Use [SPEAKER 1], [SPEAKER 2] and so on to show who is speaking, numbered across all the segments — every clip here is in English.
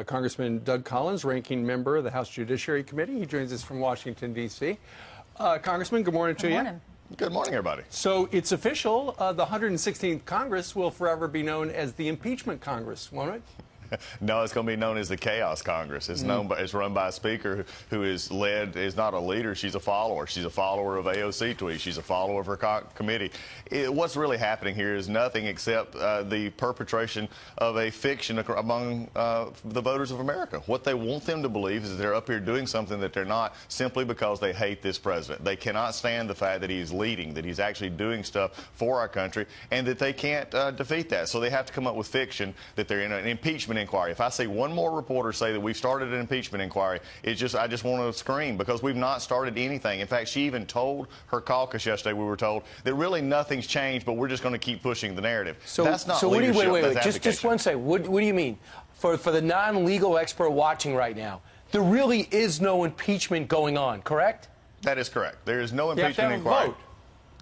[SPEAKER 1] Congressman Doug Collins, ranking member of the House Judiciary Committee. He joins us from Washington, D.C. Congressman, good morning to you.
[SPEAKER 2] Good morning.
[SPEAKER 3] Good morning, everybody.
[SPEAKER 1] So it's official. The 116th Congress will forever be known as the Impeachment Congress, won't it?
[SPEAKER 3] No, it's going to be known as the Chaos Congress. It's it's run by a speaker who is not a leader. She's a follower. She's a follower of AOC tweets. She's a follower of her committee. What's really happening here is nothing except the perpetration of a fiction among the voters of America. What they want them to believe is that they're up here doing something that they're not, simply because they hate this president. They cannot stand the fact that he's leading, that he's actually doing stuff for our country, and that they can't defeat that. So they have to come up with fiction that they're in an impeachment inquiry. If I see one more reporter say that we've started an impeachment inquiry, I just want to scream, because we've not started anything. In fact, she even told her caucus yesterday, we were told, that really nothing's changed, but we're just going to keep pushing the narrative.
[SPEAKER 2] So
[SPEAKER 3] that's not
[SPEAKER 2] leadership.
[SPEAKER 3] Wait.
[SPEAKER 2] Just one second. What do you mean? For the non-legal expert watching right now, there really is no impeachment going on, correct?
[SPEAKER 3] That is correct. There is no impeachment inquiry.
[SPEAKER 1] Vote.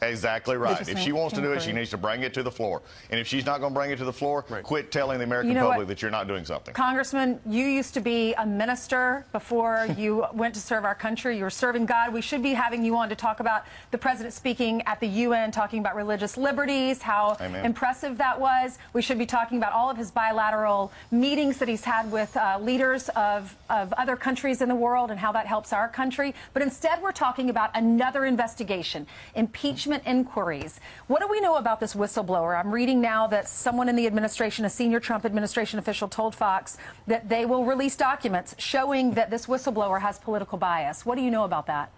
[SPEAKER 3] Exactly right. If she wants to do it, she needs to bring it to the floor. And if she's not going to bring it to the floor, quit telling the American public that you're not doing something.
[SPEAKER 4] Congressman, you used to be a minister before you went to serve our country. You were serving God. We should be having you on to talk about the president speaking at the UN, talking about religious liberties, how impressive that was. We should be talking about all of his bilateral meetings that he's had with leaders of other countries in the world and how that helps our country. But instead, we're talking about another investigation, impeachment inquiries. What do we know about this whistleblower? I'm reading now that someone in the administration, a senior Trump administration official, told Fox that they will release documents showing that this whistleblower has political bias. What do you know about that?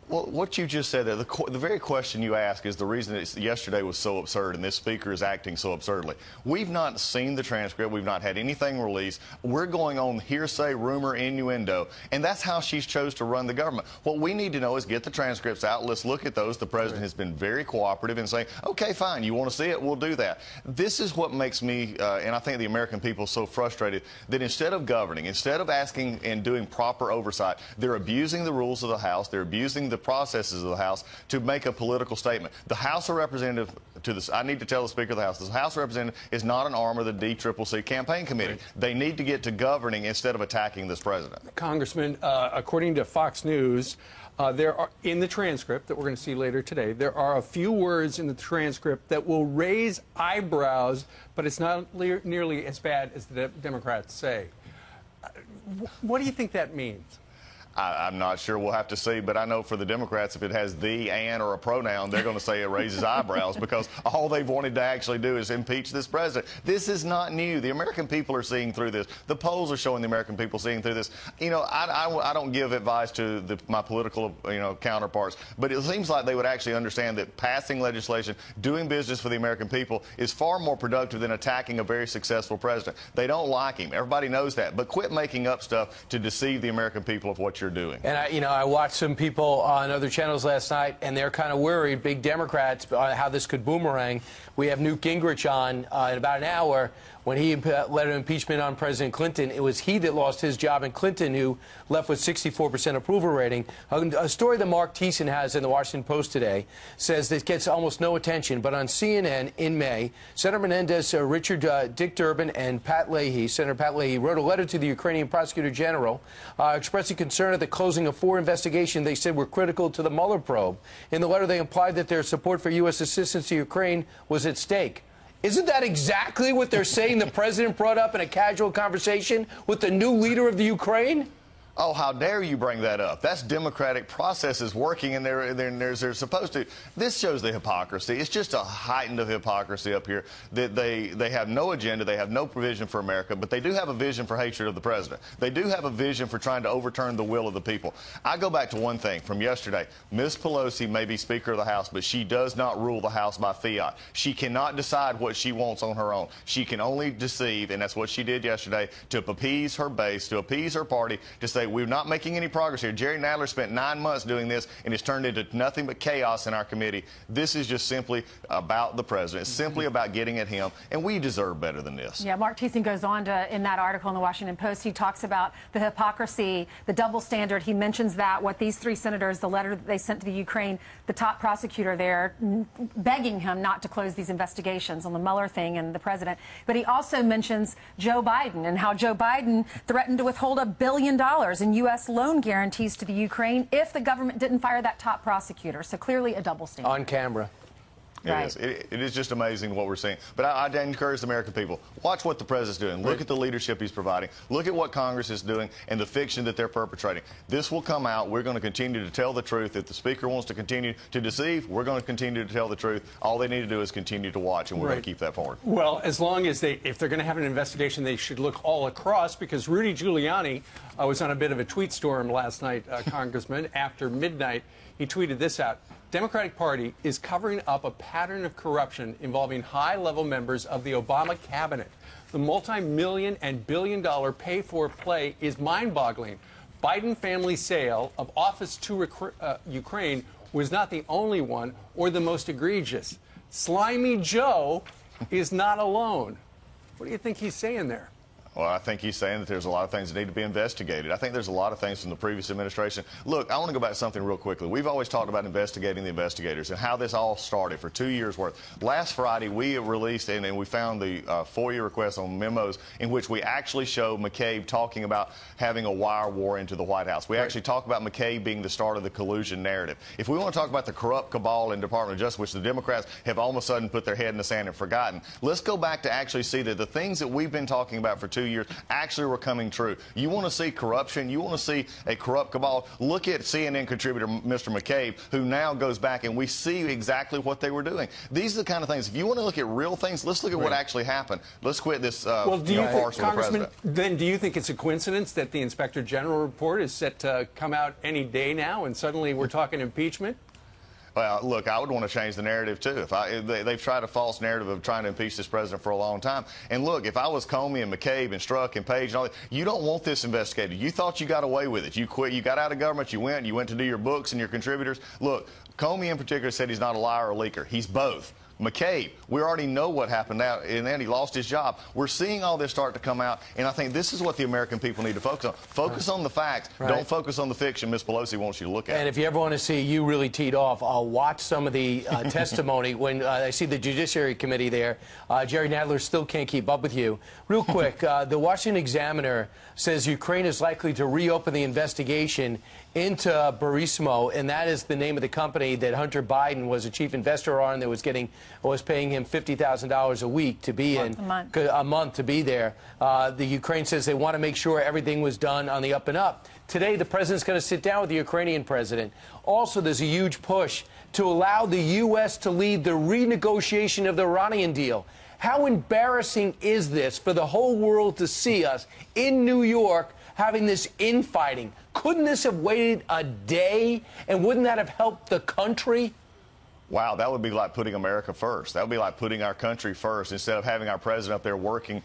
[SPEAKER 3] Well, what you just said there, the very question you ask is the reason yesterday was so absurd, and this speaker is acting so absurdly. We've not seen the transcript. We've not had anything released. We're going on hearsay, rumor, innuendo, and that's how she's chose to run the government. What we need to know is get the transcripts out. Let's look at those. The president has been very cooperative in saying, okay, fine, you want to see it, we'll do that. This is what makes me, and I think the American people, so frustrated that instead of governing, instead of asking and doing proper oversight, they're abusing the rules of the House. They're abusing the processes of the House to make a political statement. The House of Representatives, I need to tell the Speaker of the House, the House of Representatives is not an arm of the DCCC campaign committee. They need to get to governing instead of attacking this president.
[SPEAKER 1] Congressman, according to Fox News, there are, in the transcript that we're going to see later today, there are a few words in the transcript that will raise eyebrows, but it's not nearly as bad as the Democrats say. What do you think that means?
[SPEAKER 3] I'm not sure. We'll have to see. But I know for the Democrats, if it has the, and, or a pronoun, they're going to say it raises eyebrows, because all they've wanted to actually do is impeach this president. This is not new. The American people are seeing through this. The polls are showing the American people seeing through this. You know, I don't give advice to my political, counterparts, but it seems like they would actually understand that passing legislation, doing business for the American people is far more productive than attacking a very successful president. They don't like him. Everybody knows that. But quit making up stuff to deceive the American people of what you're doing.
[SPEAKER 2] And I watched some people on other channels last night, and they're kind of worried, big Democrats, on how this could boomerang. We have Newt Gingrich on in about an hour. When he led an impeachment on President Clinton, it was he that lost his job, and Clinton, who left with 64% approval rating. A story that Mark Thiessen has in the Washington Post today says this gets almost no attention, but on CNN in May, Senator Menendez, Dick Durbin, and Senator Pat Leahy, wrote a letter to the Ukrainian Prosecutor General expressing concern at the closing of 4 investigations they said were critical to the Mueller probe. In the letter, they implied that their support for U.S. assistance to Ukraine was at stake. Isn't that exactly what they're saying the president brought up in a casual conversation with the new leader of the Ukraine?
[SPEAKER 3] Oh, how dare you bring that up? That's democratic processes working, and they're supposed to. This shows the hypocrisy. It's just a heightened of hypocrisy up here that they have no agenda, they have no provision for America, but they do have a vision for hatred of the president. They do have a vision for trying to overturn the will of the people. I go back to one thing from yesterday. Ms. Pelosi may be Speaker of the House, but she does not rule the House by fiat. She cannot decide what she wants on her own. She can only deceive, and that's what she did yesterday, to appease her base, to appease her party, to say, say, we're not making any progress here. Jerry Nadler spent 9 months doing this, and it's turned into nothing but chaos in our committee. This is just simply about the president. It's simply about getting at him, and we deserve better than this.
[SPEAKER 4] Yeah, Mark Thiessen goes on to, in that article in the Washington Post, he talks about the hypocrisy, the double standard. He mentions that what these three senators, the letter that they sent to the Ukraine, the top prosecutor there, begging him not to close these investigations on the Mueller thing and the president. But he also mentions Joe Biden and how Joe Biden threatened to withhold $1 billion in U.S. loan guarantees to the Ukraine if the government didn't fire that top prosecutor. So clearly a double standard.
[SPEAKER 2] On camera.
[SPEAKER 4] Right.
[SPEAKER 3] It is just amazing what we're seeing. But I encourage the American people, watch what the president's doing. Look at the leadership he's providing. Look at what Congress is doing and the fiction that they're perpetrating. This will come out. We're going to continue to tell the truth. If the speaker wants to continue to deceive, we're going to continue to tell the truth. All they need to do is continue to watch, and we're going to keep that forward.
[SPEAKER 1] Well, as long as if they're going to have an investigation, they should look all across, because Rudy Giuliani was on a bit of a tweet storm last night, Congressman. After midnight, he tweeted this out. Democratic Party is covering up a pattern of corruption involving high-level members of the Obama cabinet. The multi-million and billion-dollar pay-for-play is mind-boggling. Biden family sale of office to Ukraine was not the only one or the most egregious. Slimy Joe is not alone. What do you think he's saying there?
[SPEAKER 3] Well, I think he's saying that there's a lot of things that need to be investigated. I think there's a lot of things from the previous administration. Look, I want to go back to something real quickly. We've always talked about investigating the investigators and how this all started for 2 years' worth. Last Friday, we released and we found the FOIA requests on memos in which we actually showed McCabe talking about having a wire war into the White House. We actually talk about McCabe being the start of the collusion narrative. If we want to talk about the corrupt cabal in the Department of Justice, which the Democrats have all of a sudden put their head in the sand and forgotten, let's go back to actually see that the things that we've been talking about for 2 years actually were coming true. You want to see corruption? You want to see a corrupt cabal? Look at CNN contributor Mr. McCabe, who now goes back and we see exactly what they were doing. These are the kind of things. If you want to look at real things, let's look at what actually happened. Let's quit this farce with the president.
[SPEAKER 1] Then do you think it's a coincidence that the Inspector General report is set to come out any day now, and suddenly we're talking impeachment?
[SPEAKER 3] Well, look, I would want to change the narrative, too. They've tried a false narrative of trying to impeach this president for a long time. And look, if I was Comey and McCabe and Strzok and Page and all that, you don't want this investigated. You thought you got away with it. You quit. You got out of government. You went to do your books and your contributors. Look, Comey in particular said he's not a liar or a leaker. He's both. McCabe, we already know what happened now, and then he lost his job. We're seeing all this start to come out, and I think this is what the American people need to focus on. Focus on the facts. Don't focus on the fiction Ms. Pelosi wants you to look at.
[SPEAKER 2] And if you ever want to see you really teed off, I'll watch some of the testimony when I see the Judiciary Committee there. Jerry Nadler still can't keep up with you. Real quick, the Washington Examiner says Ukraine is likely to reopen the investigation into Burisma, and that is the name of the company that Hunter Biden was a chief investor on, that was paying him $50,000 a week to be a month to be there. The Ukraine says they want to make sure everything was done on the up and up. Today, the president's going to sit down with the Ukrainian president. Also, there's a huge push to allow the U.S. to lead the renegotiation of the Iranian deal. How embarrassing is this for the whole world to see us in New York having this infighting? Couldn't this have waited a day, and wouldn't that have helped the country?
[SPEAKER 3] Wow, that would be like putting America first. That would be like putting our country first instead of having our president up there working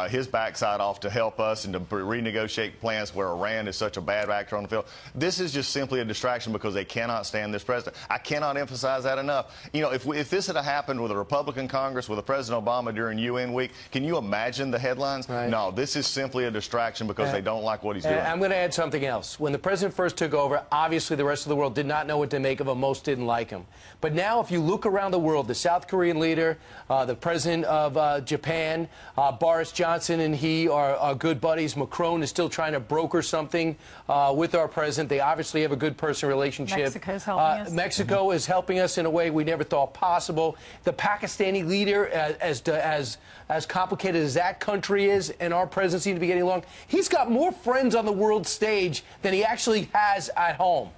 [SPEAKER 3] his backside off to help us and to renegotiate plans where Iran is such a bad actor on the field. This is just simply a distraction because they cannot stand this president. I cannot emphasize that enough. You know, if this had happened with a Republican Congress, with a President Obama during UN week, can you imagine the headlines?
[SPEAKER 2] Right.
[SPEAKER 3] No, this is simply a distraction because they don't like what he's doing.
[SPEAKER 2] I'm going to add something else. When the president first took over, obviously the rest of the world did not know what to make of him. Most didn't like him. But now, if you look around the world, the South Korean leader, the president of Japan, Boris Johnson and he are good buddies. Macron is still trying to broker something with our president. They obviously have a good personal relationship.
[SPEAKER 4] Mexico's helping us.
[SPEAKER 2] Mexico is helping us in a way we never thought possible. The Pakistani leader, as complicated as that country is, and our president seems to be getting along, he's got more friends on the world stage than he actually has at home.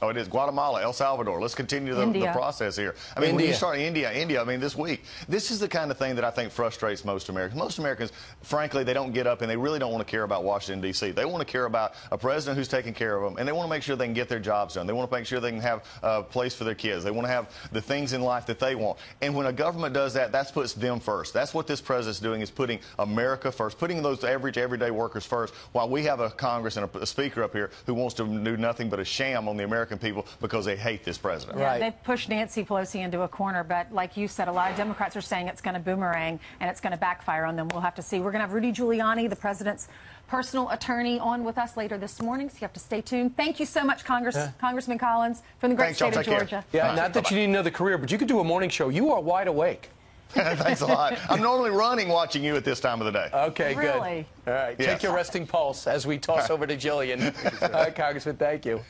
[SPEAKER 3] Oh, it is. Guatemala, El Salvador. Let's continue the process here. I mean, when you start India, I mean, this week, this is the kind of thing that I think frustrates most Americans. Most Americans, frankly, they don't get up and they really don't want to care about Washington, D.C. They want to care about a president who's taking care of them, and they want to make sure they can get their jobs done. They want to make sure they can have a place for their kids. They want to have the things in life that they want. And when a government does that, that puts them first. That's what this president's doing, is putting America first, putting those everyday workers first, while we have a Congress and a speaker up here who wants to do nothing but a sham on the American people because they hate this president.
[SPEAKER 4] Yeah, they've pushed Nancy Pelosi into a corner, but like you said, a lot of Democrats are saying it's going to boomerang and it's going to backfire on them. We'll have to see. We're going to have Rudy Giuliani, the president's personal attorney, on with us later this morning, so you have to stay tuned. Thank you so much, Congressman Collins, from the great state of Georgia.
[SPEAKER 2] Yeah, not that you need another career, but you could do a morning show. You are wide awake.
[SPEAKER 3] Thanks a lot. I'm normally running watching you at this time of the day.
[SPEAKER 2] Okay,
[SPEAKER 4] really?
[SPEAKER 2] Good. All right,
[SPEAKER 3] yes.
[SPEAKER 2] Take your resting pulse as we toss over to Jillian. All right, Congressman, thank you.